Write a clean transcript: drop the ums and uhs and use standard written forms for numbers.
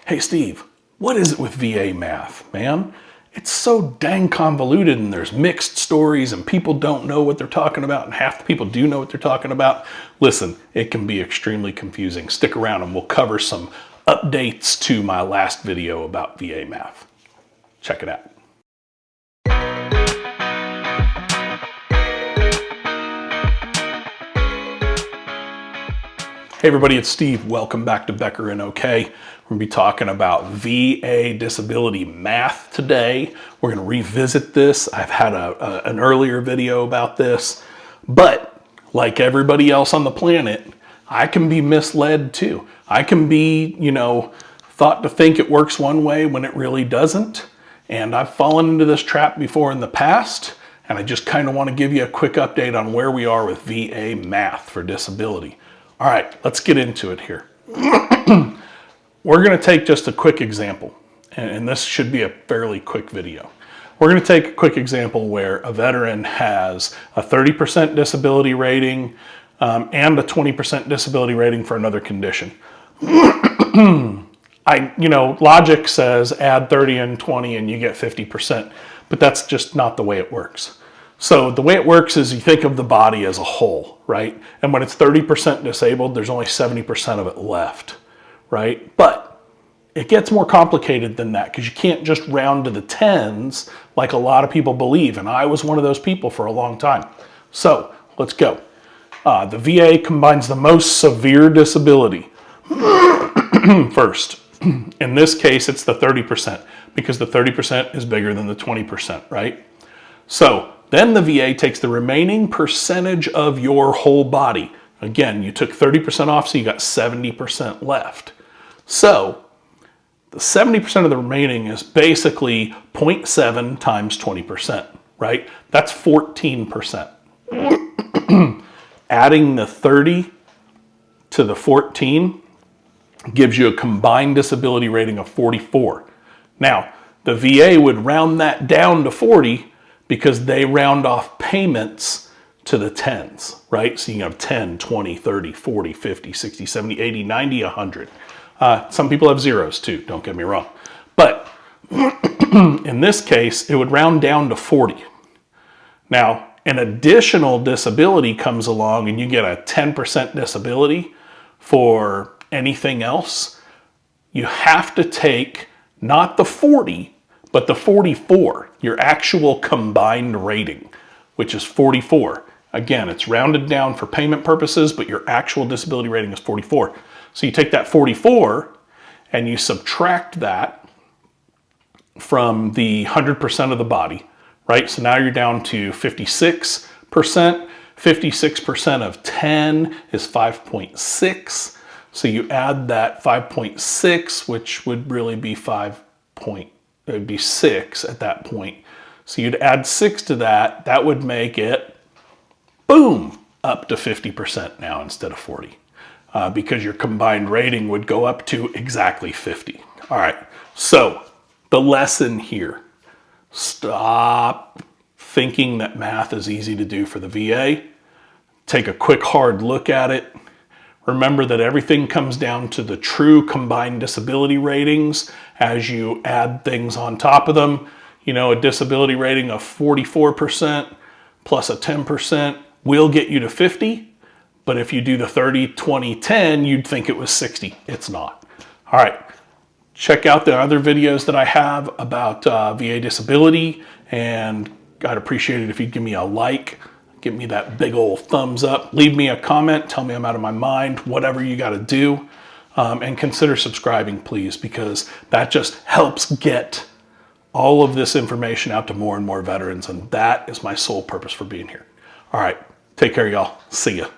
Hey Steve, what is it with VA math, man? It's so dang convoluted and there's mixed stories and people don't know what they're talking about and half the people do know what they're talking about. Listen, it can be extremely confusing. Stick around and we'll cover some updates to my last video about VA math. Check it out. Hey everybody, it's Steve. Welcome back to Becker and OK. We're going to be talking about VA disability math today. We're going to revisit this. I've had an earlier video about this, but like everybody else on the planet, I can be misled too. I can be, thought to think it works one way when it really doesn't. And I've fallen into this trap before in the past, and I just kind of want to give you a quick update on where we are with VA math for disability. All right, let's get into it here. We're going to take just a quick example, and this should be a fairly quick video. We're going to take a quick example where a veteran has a 30% disability rating and a 20% disability rating for another condition. Logic says add 30 and 20 and you get 50%, but that's just not the way it works. So the way it works is you think of the body as a whole, right? And when it's 30% disabled, there's only 70% of it left, right? But it gets more complicated than that because you can't just round to the tens like a lot of people believe. And I was one of those people for a long time. So let's go. The VA combines the most severe disability first. In this case, it's the 30% because the 30% is bigger than the 20%, right? So then the VA takes the remaining percentage of your whole body. Again, you took 30% off, so you got 70% left. So the 70% of the remaining is basically 0.7 times 20%, right? That's 14%. Adding the 30 to the 14 gives you a combined disability rating of 44. Now, the VA would round that down to 40 because they round off payments to the tens, right? So you have 10, 20, 30, 40, 50, 60, 70, 80, 90, 100. Some people have zeros too, don't get me wrong. But in this case, it would round down to 40. Now, an additional disability comes along and you get a 10% disability for anything else. You have to take not the 40, but the 44, your actual combined rating, which is 44. Again, it's rounded down for payment purposes, but your actual disability rating is 44. So you take that 44 and you subtract that from the 100% of the body, right? So now you're down to 56%. 56% of 10 is 5.6. So you add that 5.6, which would really be it would be 6 at that point. So you'd add 6 to that. That would make it, boom, up to 50% now instead of 40. Because your combined rating would go up to exactly 50. All right, so the lesson here. Stop thinking that math is easy to do for the VA. Take a quick hard look at it. Remember that everything comes down to the true combined disability ratings as you add things on top of them. A disability rating of 44% plus a 10% will get you to 50. But if you do the 30, 20, 10, you'd think it was 60. It's not. All right. Check out the other videos that I have about VA disability. And I'd appreciate it if you'd give me a like. Give me that big old thumbs up. Leave me a comment. Tell me I'm out of my mind. Whatever you got to do. And consider subscribing, please, because that just helps get all of this information out to more and more veterans. And that is my sole purpose for being here. All right. Take care, y'all. See ya.